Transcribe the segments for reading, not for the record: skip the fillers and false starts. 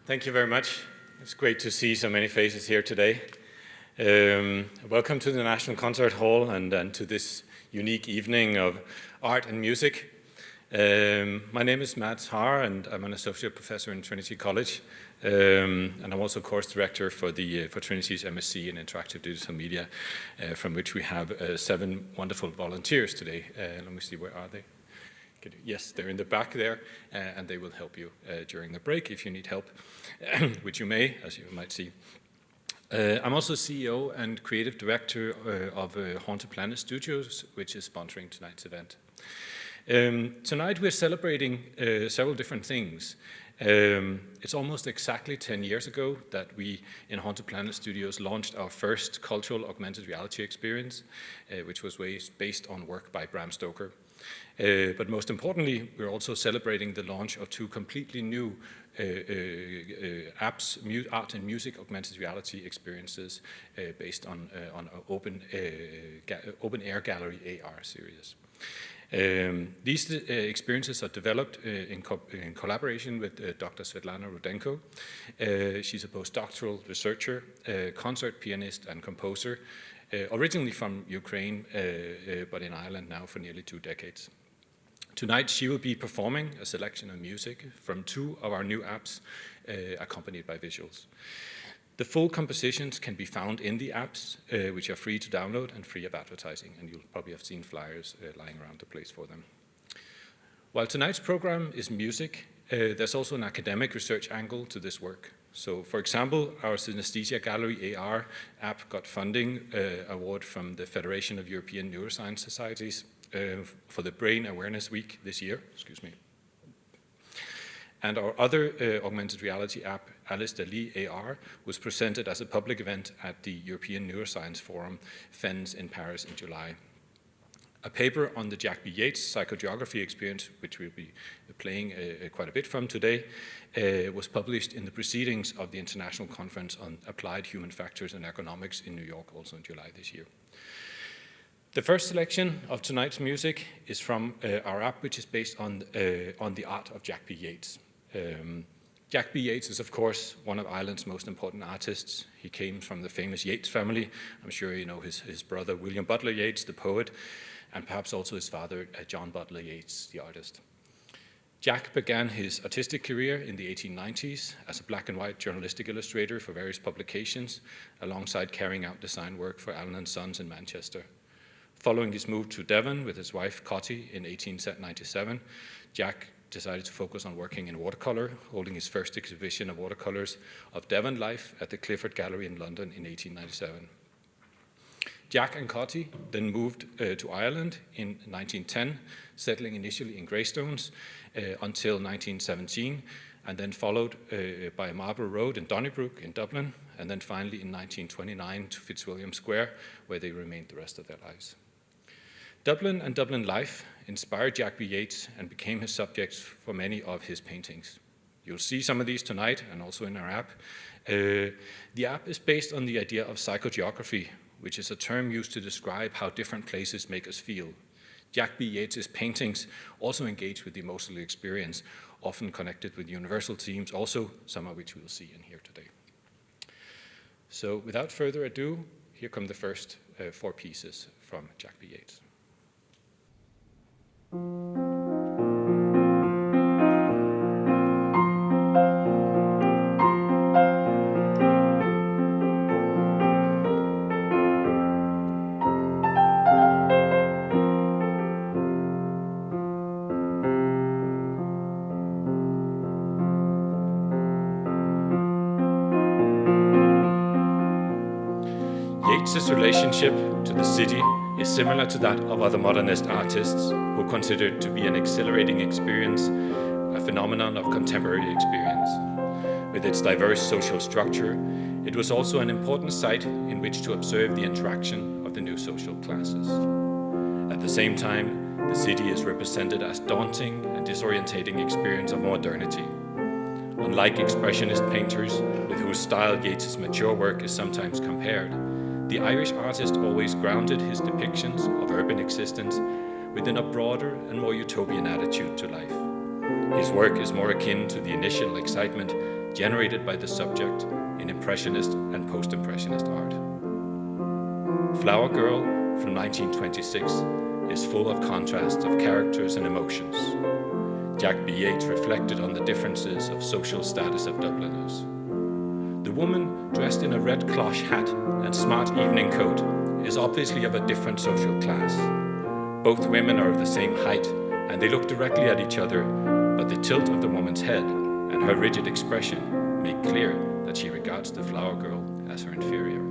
Thank you very much. It's great to see so many faces here today. Welcome to the National Concert Hall and to this unique evening of art and music. My name is Mads Haar and I'm an associate professor in Trinity College. And I'm also course director for Trinity's MSc in Interactive Digital Media, from which we have 7 wonderful volunteers today. Let me see, where are they? Yes, they're in the back there, and they will help you during the break if you need help, which you may, as you might see. I'm also CEO and creative director of Haunted Planet Studios, which is sponsoring tonight's event. Tonight we're celebrating several different things. It's almost exactly 10 years ago that we in Haunted Planet Studios launched our first cultural augmented reality experience, which was based on work by Bram Stoker. But most importantly, we're also celebrating the launch of 2 completely new apps, art and music augmented reality experiences based on open air gallery AR series. These experiences are developed in collaboration with Dr. Svetlana Rudenko. She's a postdoctoral researcher, concert pianist and composer, originally from Ukraine, but in Ireland now for nearly 2 decades. Tonight she will be performing a selection of music from 2 of our new apps, accompanied by visuals. The full compositions can be found in the apps, which are free to download and free of advertising, and you'll probably have seen flyers lying around the place for them. While tonight's program is music, there's also an academic research angle to this work. So, for example, our Synesthesia Gallery AR app got funding award from the Federation of European Neuroscience Societies for the Brain Awareness Week this year, And our other augmented reality app, Alice Dali AR, was presented as a public event at the European Neuroscience Forum, FENS, in Paris in July. A paper on the Jack B. Yeats psychogeography experience, which we'll be playing quite a bit from today, was published in the proceedings of the International Conference on Applied Human Factors and Economics in New York, also in July this year. The first selection of tonight's music is from our app, which is based on the art of Jack B. Yeats. Jack B. Yeats is, of course, one of Ireland's most important artists. He came from the famous Yeats family. I'm sure you know his brother, William Butler Yeats, the poet, and perhaps also his father, John Butler Yeats, the artist. Jack began his artistic career in the 1890s as a black and white journalistic illustrator for various publications, alongside carrying out design work for Allen & Sons in Manchester. Following his move to Devon with his wife Cotty in 1897, Jack decided to focus on working in watercolor, holding his first exhibition of watercolors of Devon life at the Clifford Gallery in London in 1897. Jack and Cotty then moved to Ireland in 1910, settling initially in Greystones until 1917, and then followed by Marlborough Road in Donnybrook in Dublin, and then finally in 1929 to Fitzwilliam Square, where they remained the rest of their lives. Dublin and Dublin life inspired Jack B. Yeats and became his subjects for many of his paintings. You'll see some of these tonight and also in our app. The app is based on the idea of psychogeography, which is a term used to describe how different places make us feel. Jack B. Yeats' paintings also engage with the emotional experience, often connected with universal themes, also some of which we'll see in here today. So without further ado, here come the first 4 pieces from Jack B. Yeats. Yeats's relationship to the city is similar to that of other modernist artists who consider it to be an exhilarating experience, a phenomenon of contemporary experience. With its diverse social structure, it was also an important site in which to observe the interaction of the new social classes. At the same time, the city is represented as daunting and disorientating experience of modernity. Unlike expressionist painters, with whose style Yeats's mature work is sometimes compared, the Irish artist always grounded his depictions of urban existence within a broader and more utopian attitude to life. His work is more akin to the initial excitement generated by the subject in Impressionist and Post-Impressionist art. Flower Girl from 1926 is full of contrasts of characters and emotions. Jack B. Yeats reflected on the differences of social status of Dubliners. The woman, dressed in a red cloche hat and smart evening coat, is obviously of a different social class. Both women are of the same height, and they look directly at each other, but the tilt of the woman's head and her rigid expression make clear that she regards the flower girl as her inferior.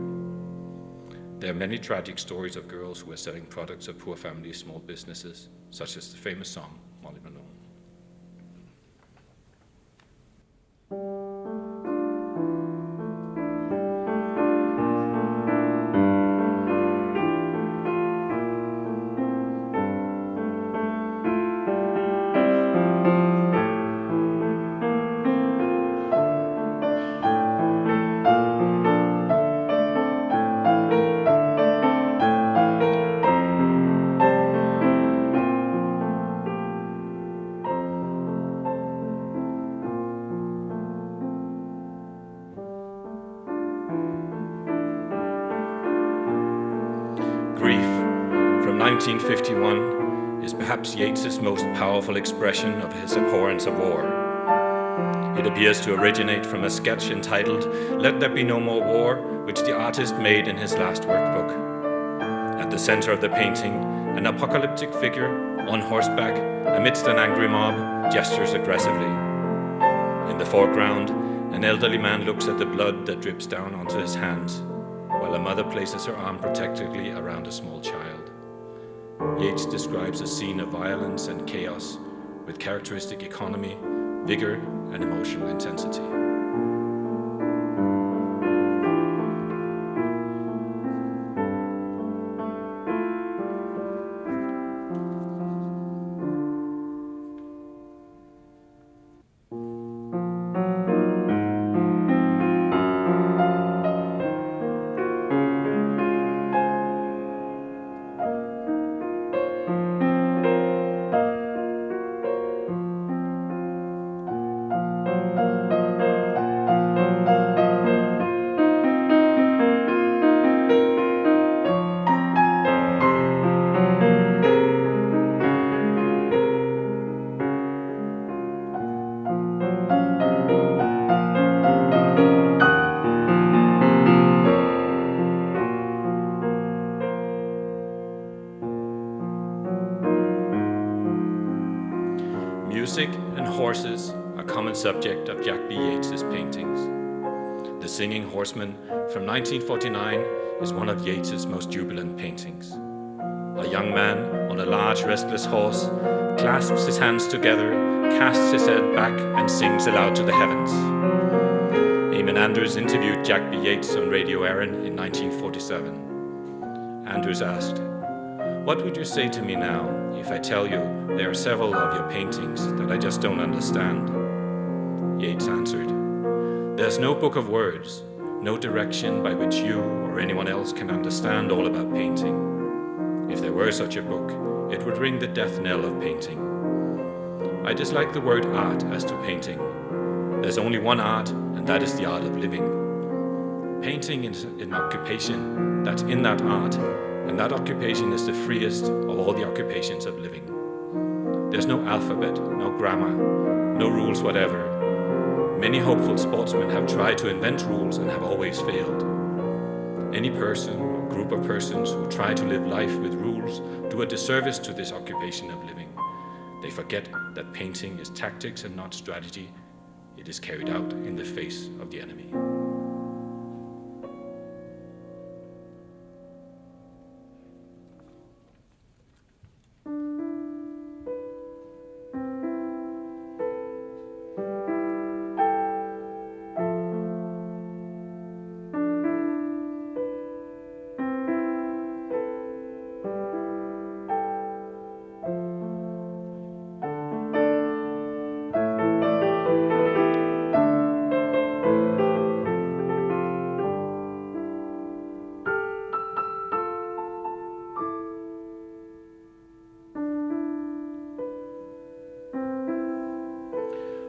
There are many tragic stories of girls who are selling products of poor families' small businesses, such as the famous song, Maura McDonnell. Grief, from 1951, is perhaps Yeats's most powerful expression of his abhorrence of war. It appears to originate from a sketch entitled "Let There Be No More War," which the artist made in his last workbook. At the center of the painting, an apocalyptic figure, on horseback, amidst an angry mob, gestures aggressively. In the foreground, an elderly man looks at the blood that drips down onto his hands, while a mother places her arm protectively around a small child. Yeats describes a scene of violence and chaos with characteristic economy, vigor, and emotional intensity. Music and horses are a common subject of Jack B. Yeats's paintings. The Singing Horseman from 1949 is one of Yeats's most jubilant paintings. A young man on a large restless horse clasps his hands together, casts his head back, and sings aloud to the heavens. Eamon Andrews interviewed Jack B. Yeats on Radio Erin in 1947. Andrews asked, "What would you say to me now if I tell you there are several of your paintings that I just don't understand?" Yeats answered, "There's no book of words, no direction by which you or anyone else can understand all about painting. If there were such a book, it would ring the death knell of painting. I dislike the word art as to painting. There's only one art, and that is the art of living. Painting is an occupation that's in that art, and that occupation is the freest of all the occupations of living. There's no alphabet, no grammar, no rules whatever. Many hopeful sportsmen have tried to invent rules and have always failed. Any person or group of persons who try to live life with rules do a disservice to this occupation of living. They forget that painting is tactics and not strategy. It is carried out in the face of the enemy."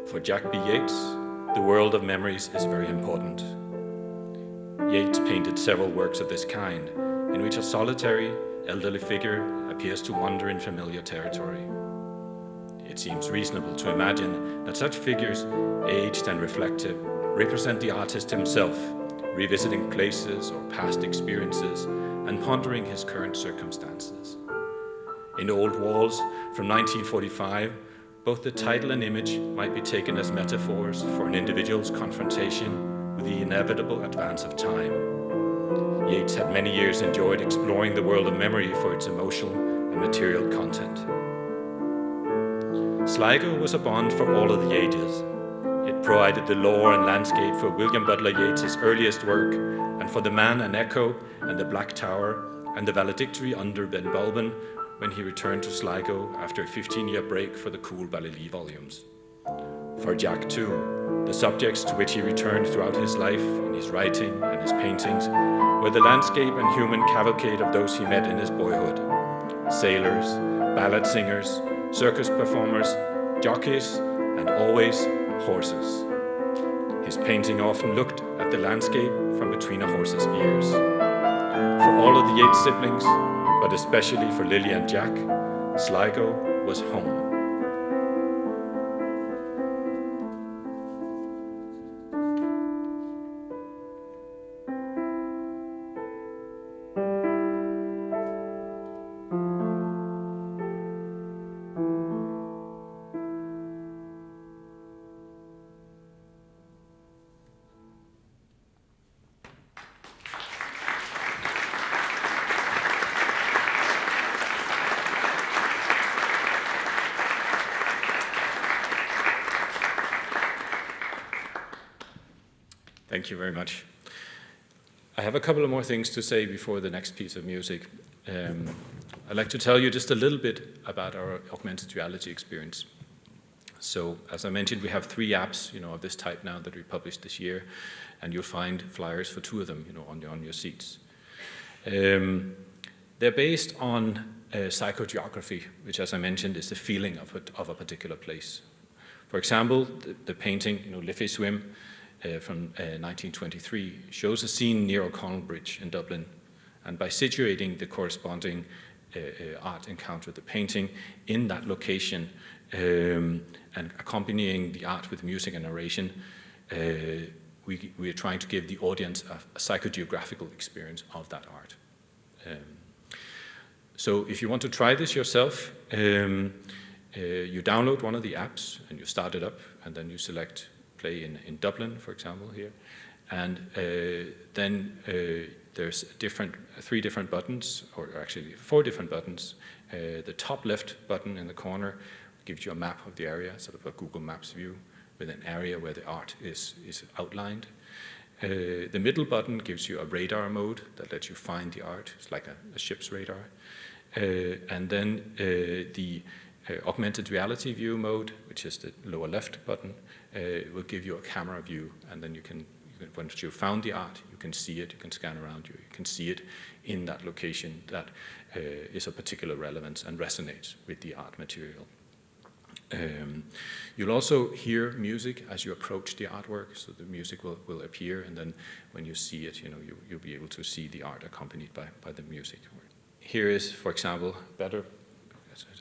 For Jack B. Yeats, the world of memories is very important. Yeats painted several works of this kind, in which a solitary, elderly figure appears to wander in familiar territory. It seems reasonable to imagine that such figures, aged and reflective, represent the artist himself, revisiting places or past experiences and pondering his current circumstances. In Old Walls from 1945, both the title and image might be taken as metaphors for an individual's confrontation with the inevitable advance of time. Yeats had many years enjoyed exploring the world of memory for its emotional and material content. Sligo was a bond for all of the ages. It provided the lore and landscape for William Butler Yeats's earliest work, and for the Man and Echo and the Black Tower and the valedictory under Ben Bulben when he returned to Sligo after a 15-year break for the cool Ballade volumes. For Jack, too, the subjects to which he returned throughout his life in his writing and his paintings were the landscape and human cavalcade of those he met in his boyhood. Sailors, ballad singers, circus performers, jockeys, and always horses. His painting often looked at the landscape from between a horse's ears. For all of the Yeats siblings, but especially for Lily and Jack, Sligo was home. Thank you very much. I have a couple of more things to say before the next piece of music. I'd like to tell you just a little bit about our augmented reality experience. So, as I mentioned, we have 3 apps, of this type now that we published this year, and you'll find flyers for 2 of them, on your seats. They're based on psychogeography, which, as I mentioned, is the feeling of a particular place. For example, the painting, Liffey Swim, from 1923 shows a scene near O'Connell Bridge in Dublin, and by situating the corresponding art encounter, the painting, in that location and accompanying the art with music and narration, we are trying to give the audience a psychogeographical experience of that art. So if you want to try this yourself, you download one of the apps and you start it up, and then you select play in Dublin, for example, here. And then there's 3 different buttons, or actually 4 different buttons. The top left button in the corner gives you a map of the area, sort of a Google Maps view, with an area where the art is outlined. The middle button gives you a radar mode that lets you find the art. It's like a ship's radar. And then the augmented reality view mode, which is the lower left button, will give you a camera view, and then you can, once you've found the art, you can see it, you can scan around you, you can see it in that location that is of particular relevance and resonates with the art material. You'll also hear music as you approach the artwork, so the music will appear, and then when you see it, you'll be able to see the art accompanied by the music. Here is, for example,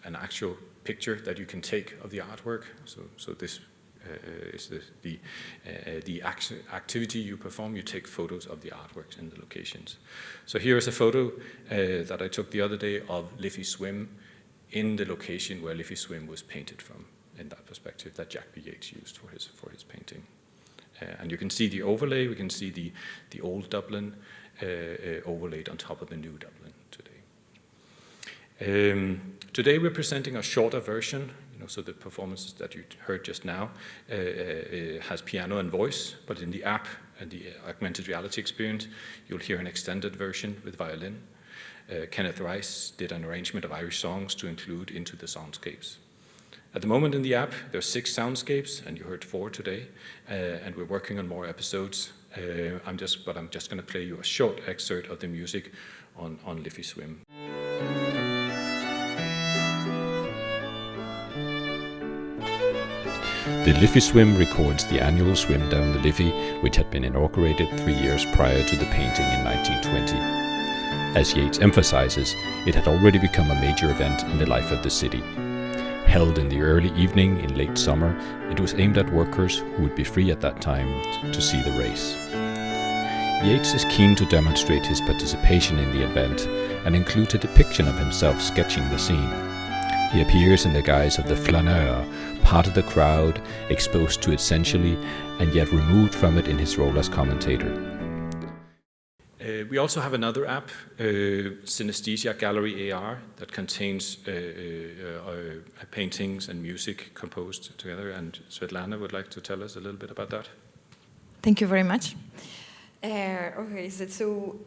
an actual picture that you can take of the artwork. So this is the activity you perform. You take photos of the artworks in the locations. So here is a photo that I took the other day of Liffey Swim in the location where Liffey Swim was painted from, in that perspective that Jack B. Yeats used for his painting. And you can see the overlay. We can see the old Dublin overlaid on top of the new Dublin today. Today we're presenting a shorter version. So the performances that you heard just now has piano and voice, but in the app and the augmented reality experience, you'll hear an extended version with violin. Kenneth Rice did an arrangement of Irish songs to include into the soundscapes. At the moment in the app, there's 6 soundscapes, and you heard 4 today, and we're working on more episodes. I'm just going to play you a short excerpt of the music on Liffey Swim. The Liffey Swim records the annual swim down the Liffey, which had been inaugurated 3 years prior to the painting in 1920. As Yeats emphasizes, it had already become a major event in the life of the city. Held in the early evening in late summer, it was aimed at workers who would be free at that time to see the race. Yeats is keen to demonstrate his participation in the event and includes a depiction of himself sketching the scene. He appears in the guise of the flaneur, part of the crowd, exposed to it sensually, and yet removed from it in his role as commentator. We also have another app, Synesthesia Gallery AR, that contains paintings and music composed together. And Svetlana would like to tell us a little bit about that. Thank you very much. Okay, so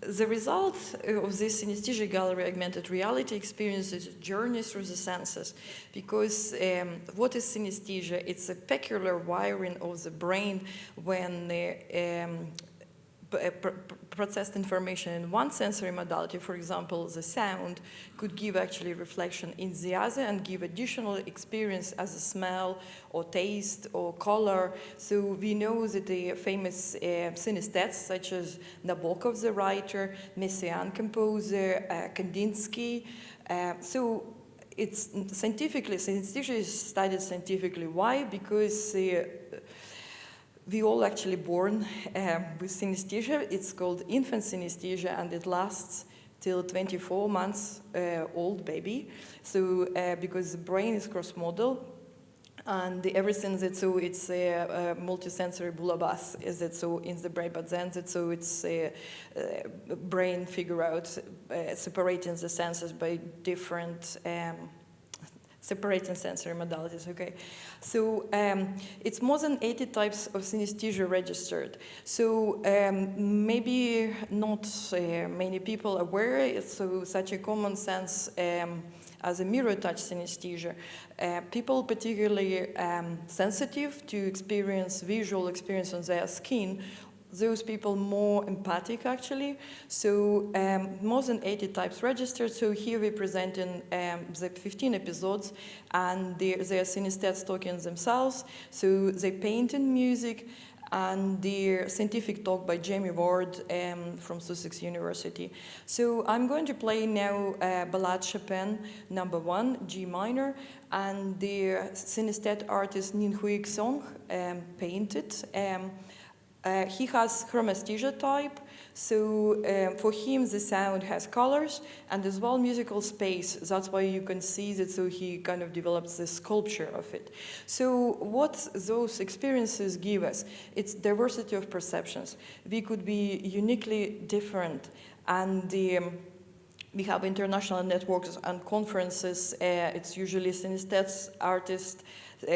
the result of this synesthesia gallery augmented reality experience is a journey through the senses, because what is synesthesia? It's a peculiar wiring of the brain when processed information in one sensory modality, for example, the sound, could give actually reflection in the other and give additional experience as a smell or taste or color. So we know that the famous synesthetes such as Nabokov, the writer, Messiaen, composer, Kandinsky. So it's scientifically, synesthesia is studied scientifically. Why? Because we all actually born with synesthesia. It's called infant synesthesia, and it lasts till 24 months old baby. So because the brain is cross-modal, and everything that so it's a multisensory boulabas is it so in the brain, but then that so it's brain figure out separating the senses by different separating sensory modalities, okay? So it's more than 80 types of synesthesia registered. So maybe not many people aware, it's so such a common sense as a mirror touch synesthesia. People particularly sensitive to experience visual experience on their skin, those people more empathic actually. So more than 80 types registered. So here we're presenting the 15 episodes, and they are synesthetes talking themselves. So they paint in music, and the scientific talk by Jamie Ward from Sussex University. So I'm going to play now Ballade Chopin number 1, G minor, and the synesthete artist Ninghui Xiong painted. He has chromesthesia type, so for him the sound has colors and as well musical space. That's why you can see that, so he kind of develops the sculpture of it. So what those experiences give us, it's diversity of perceptions. We could be uniquely different, and we have international networks and conferences. It's usually synesthetes, artists,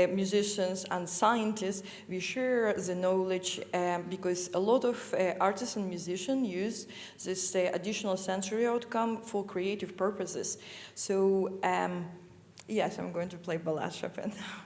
musicians and scientists. We share the knowledge because a lot of artists and musicians use this additional sensory outcome for creative purposes. So yes, I'm going to play Ballade Chopin now.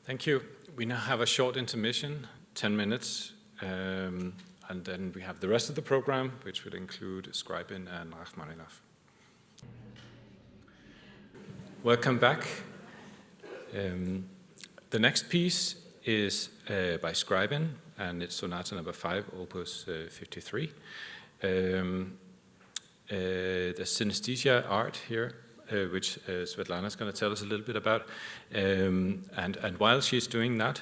Thank you. We now have a short intermission, 10 minutes, and then we have the rest of the program, which will include Scriabin and Rachmaninov. Welcome back. The next piece is by Scriabin, and it's Sonata number 5, opus 53. The synesthesia art here, which Svetlana is going to tell us a little bit about. And while she's doing that,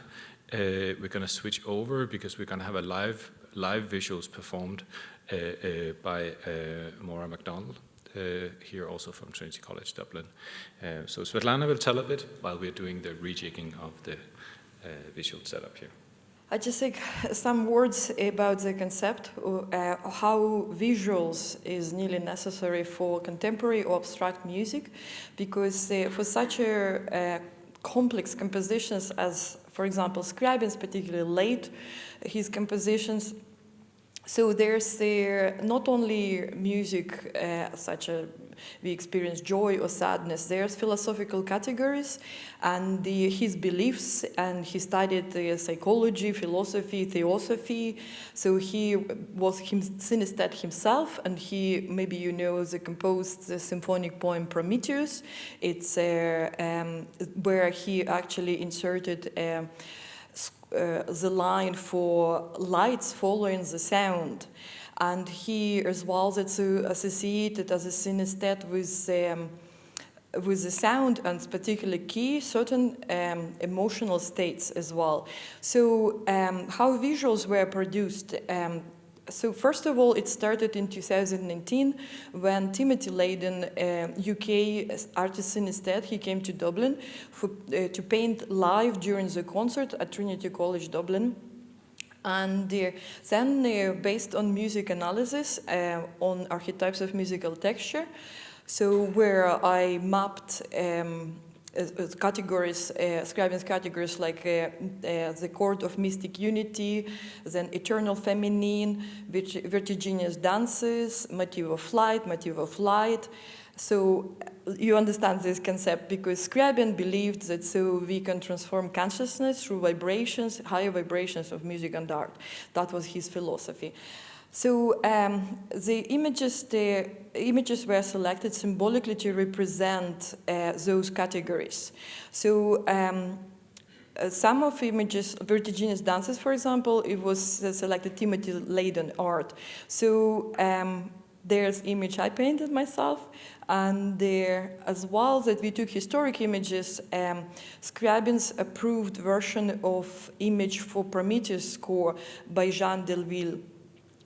we're going to switch over because we're going to have a live visuals performed by Maura McDonnell, here also from Trinity College Dublin. So Svetlana will tell a bit while we're doing the rejigging of the visual setup here. I just think some words about the concept, how visuals is nearly necessary for contemporary or abstract music, because for such a complex compositions as, for example, Scriabin's particularly late, his compositions, so there's not only music such as we experience joy or sadness, there's philosophical categories and his beliefs, and he studied psychology, philosophy, theosophy, so he was synesthete himself, and he, maybe you know, composed the symphonic poem Prometheus. It's where he actually inserted the line for lights following the sound. And he as well that's associated as a synesthete with the sound and particularly key certain emotional states as well. So how visuals were produced. So first of all, it started in 2019 when Timothy Leyden, UK artist synesthete, he came to Dublin to paint live during the concert at Trinity College Dublin. And then based on music analysis, on archetypes of musical texture, so where I mapped categories, Scriabin's categories like the chord of mystic unity, then eternal feminine, vertiginous dances, motif of light. So you understand this concept because Scriabin believed that so we can transform consciousness through vibrations, higher vibrations of music and art. That was his philosophy. So the images were selected symbolically to represent those categories. So some of images, vertiginous dances, for example, it was selected Timothy Leyden art. So there's image I painted myself, and there as well that we took historic images, Scriabin's approved version of image for Prometheus score by Jean Delville.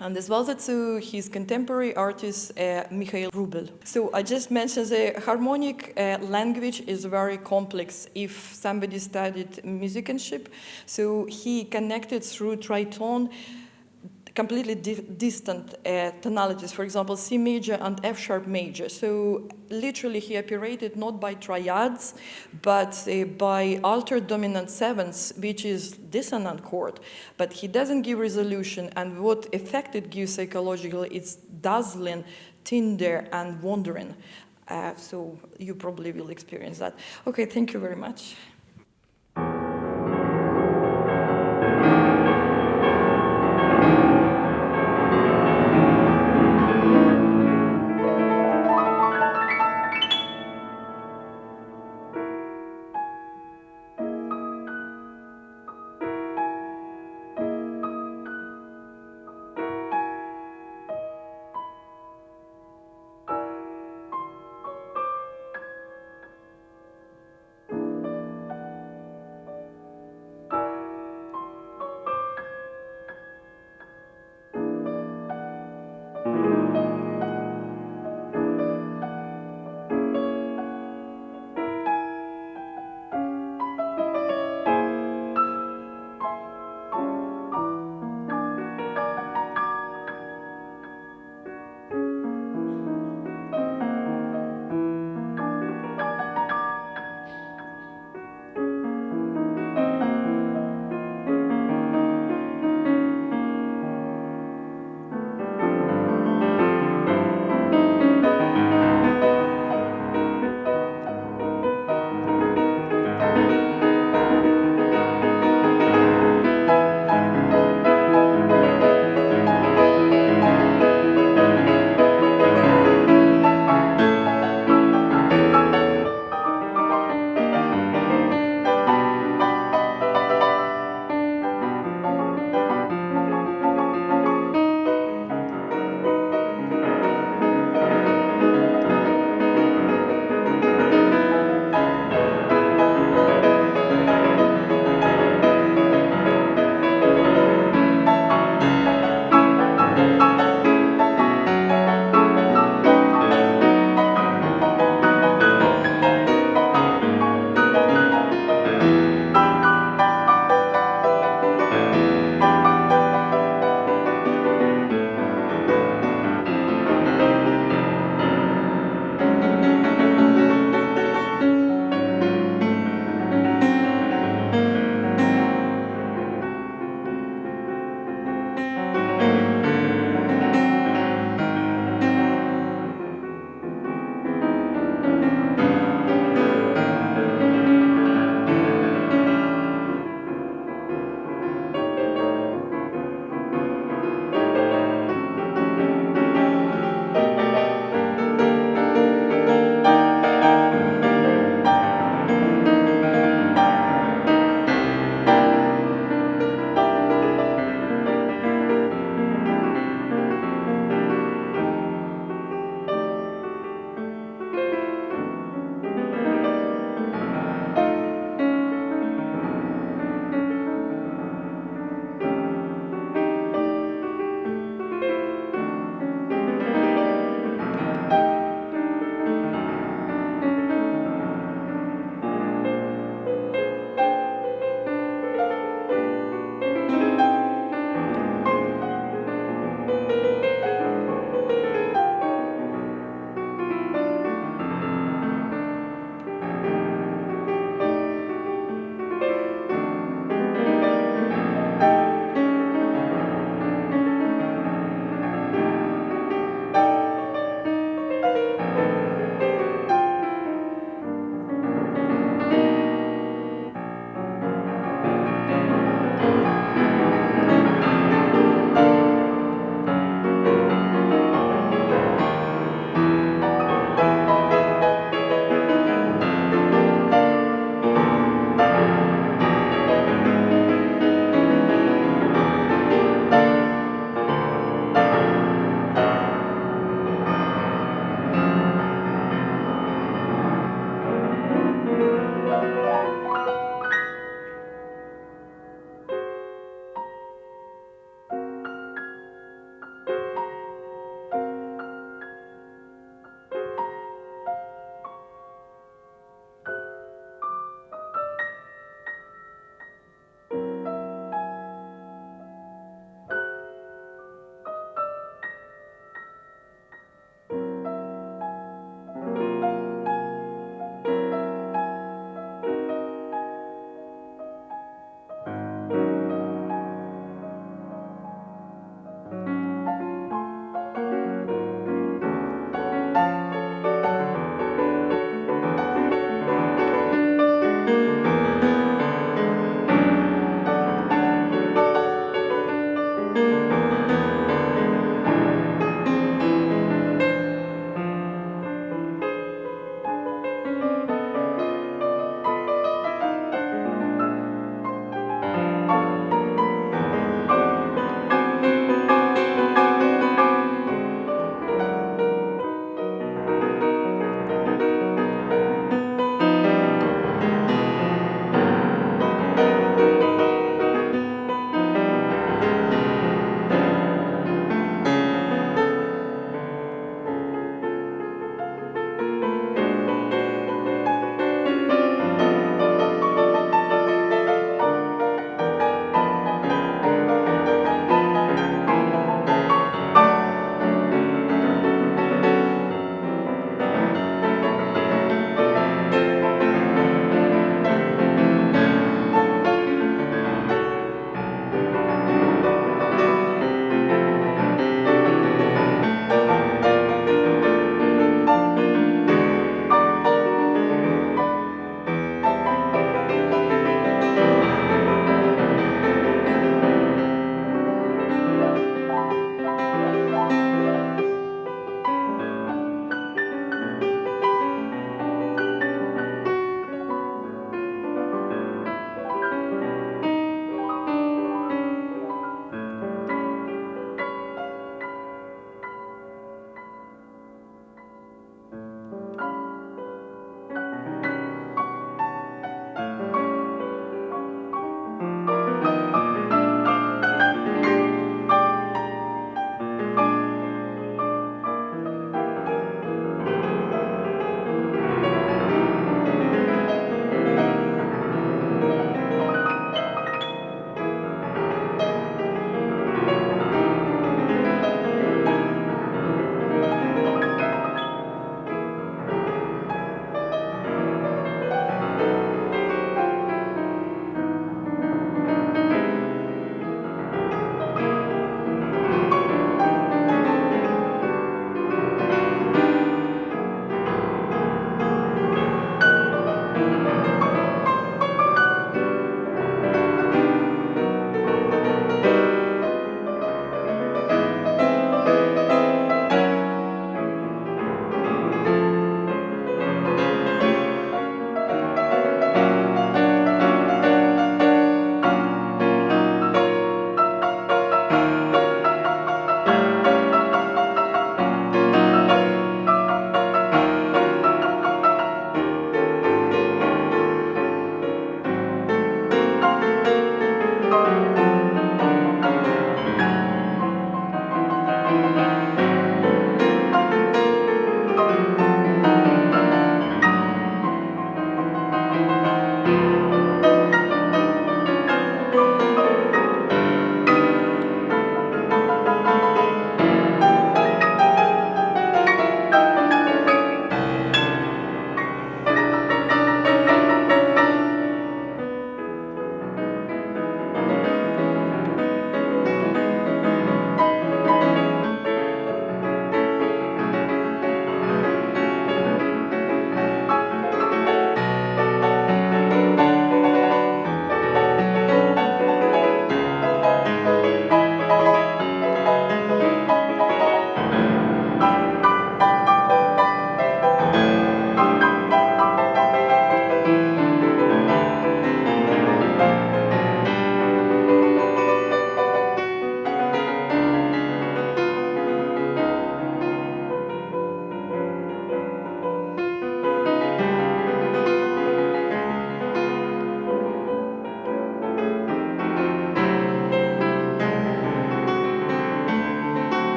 And as well as his contemporary artist, Mikhail Rubel. So I just mentioned the harmonic language is very complex if somebody studied musicianship. So he connected through tritone completely distant tonalities, for example, C major and F sharp major. So literally he operated not by triads, but by altered dominant sevenths, which is dissonant chord. But he doesn't give resolution, and what effect it gives psychologically, it's dazzling, tender, and wandering. So you probably will experience that. Okay, thank you very much.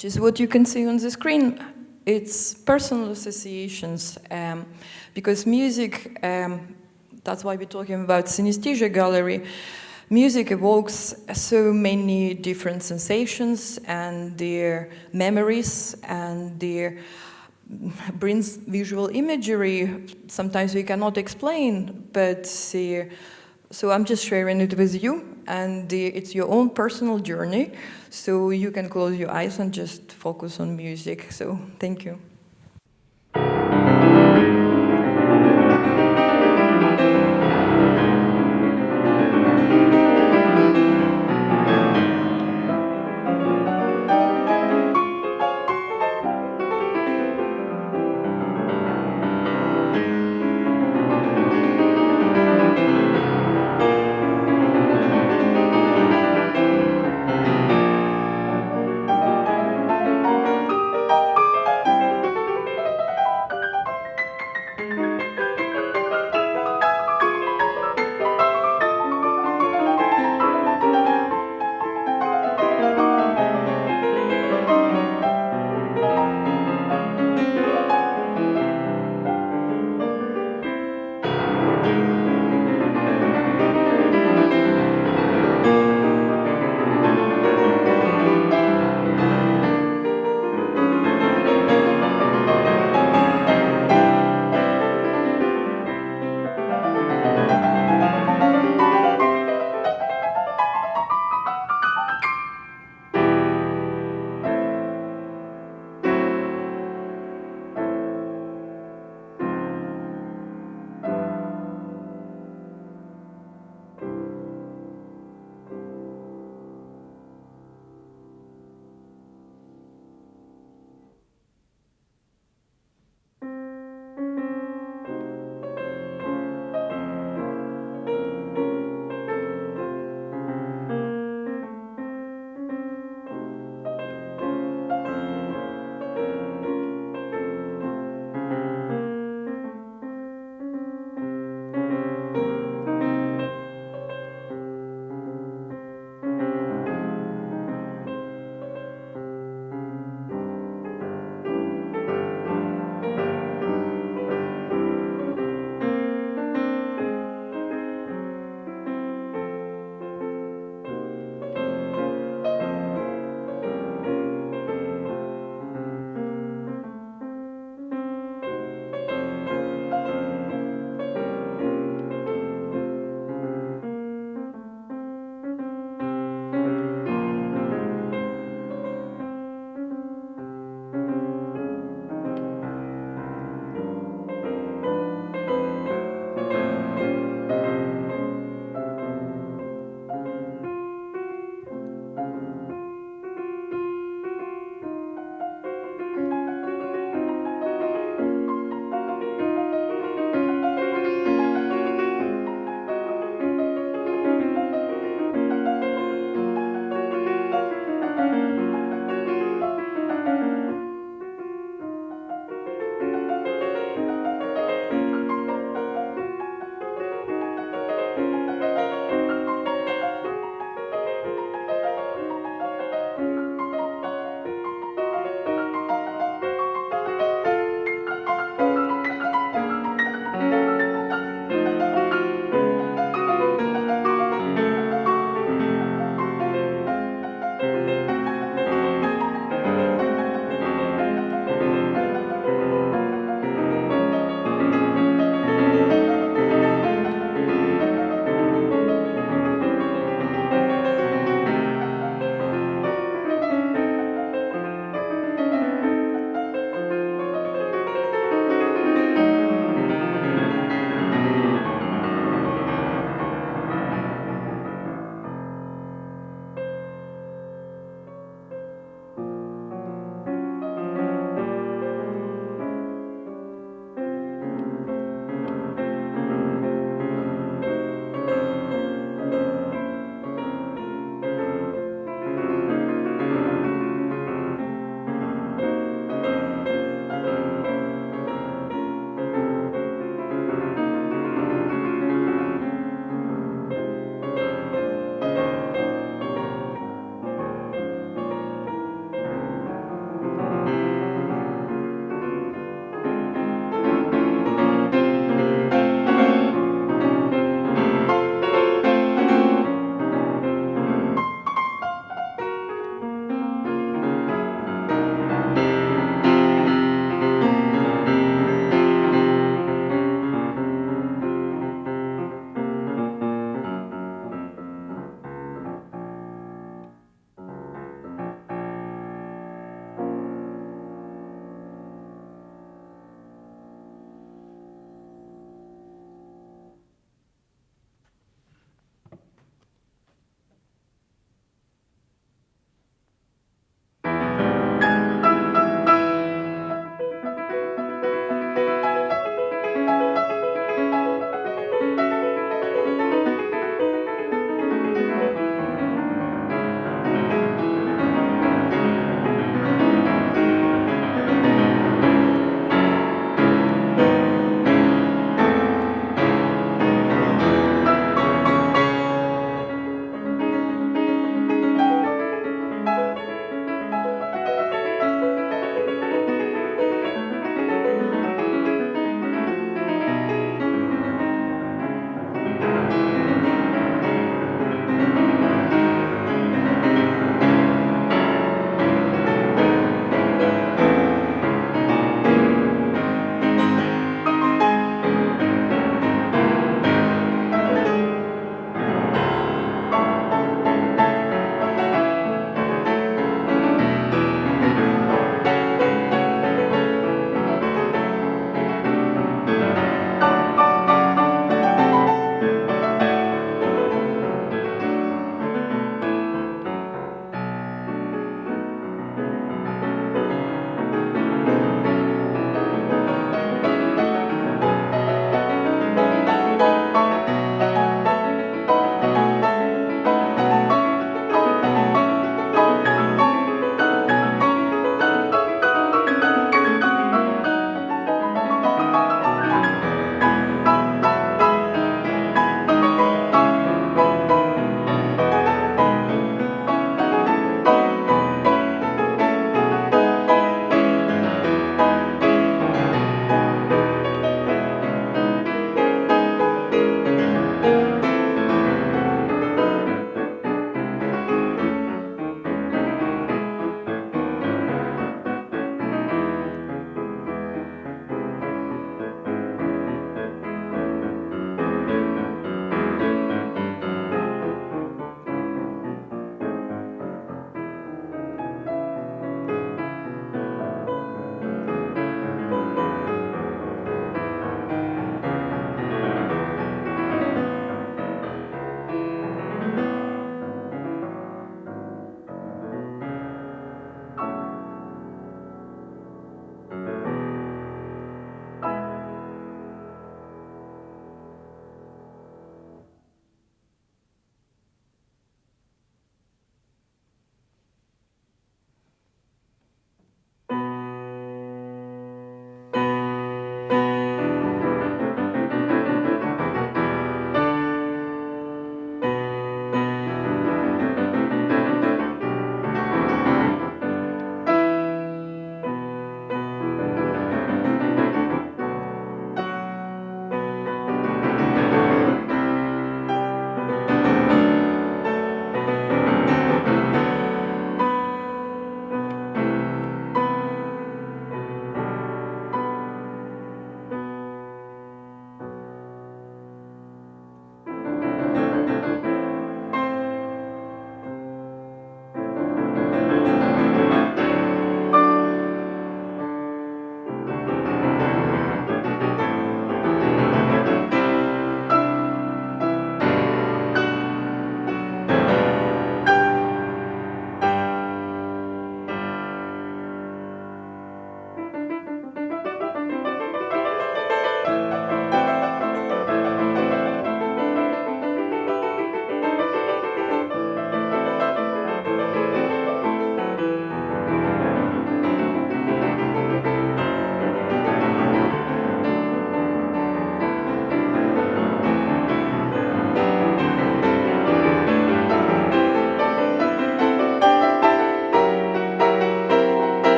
Just what you can see on the screen, it's personal associations, because music, that's why we're talking about synesthesia gallery. Music evokes so many different sensations and their memories, and their brings visual imagery. Sometimes we cannot explain, but so I'm just sharing it with you, and it's your own personal journey, so you can close your eyes and just focus on music. So thank you.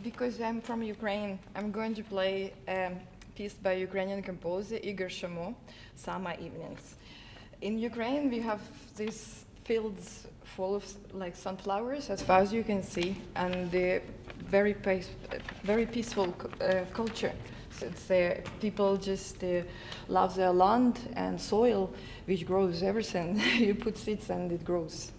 because I'm from Ukraine, I'm going to play a piece by Ukrainian composer Igor Shamo, Summer Evenings. In Ukraine, we have these fields full of like sunflowers, as far as you can see, and the very peaceful culture. So it's, people just love their land and soil, which grows everything. You put seeds and it grows.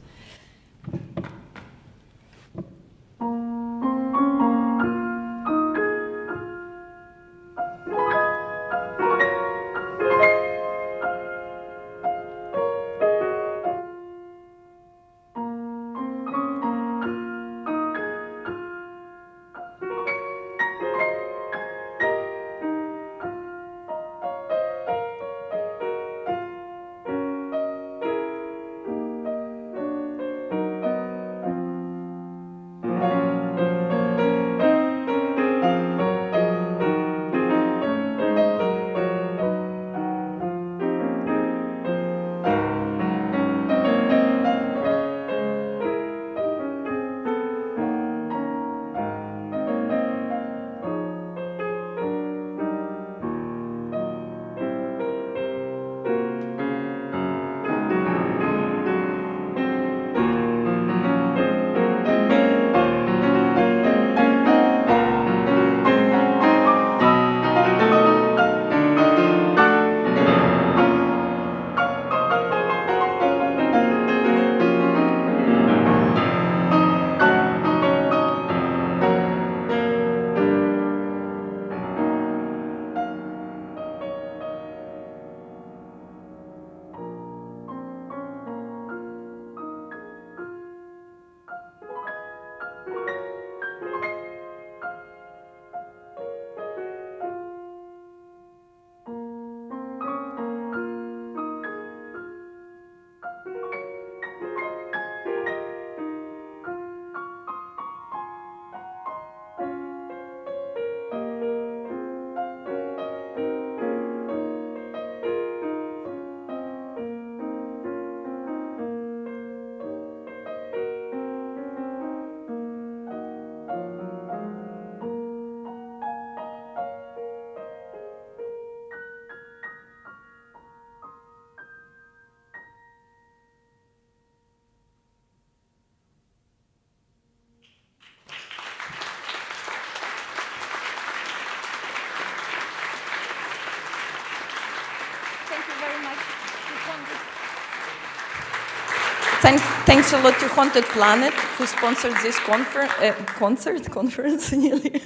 Thanks a lot to Haunted Planet, who sponsored this conference nearly.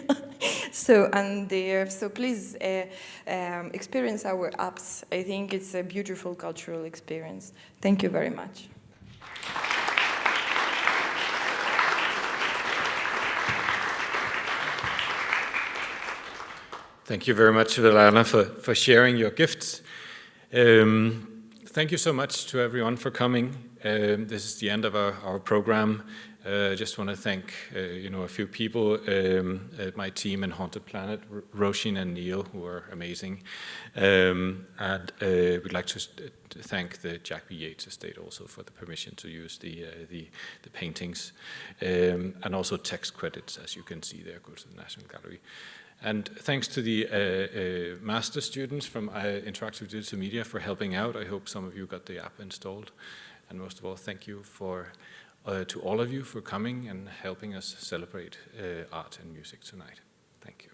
So please experience our apps. I think it's a beautiful cultural experience. Thank you very much. Thank you very much, Svetlana, for sharing your gifts. Thank you so much to everyone for coming. This is the end of our program. I just want to thank a few people, my team in Haunted Planet, Roshin and Neil, who are amazing. And we'd like to thank the Jack B. Yeats Estate also for the permission to use the paintings. And also text credits, as you can see there, go to the National Gallery. And thanks to the master students from Interactive Digital Media for helping out. I hope some of you got the app installed. And most of all, thank you to all of you for coming and helping us celebrate art and music tonight. Thank you.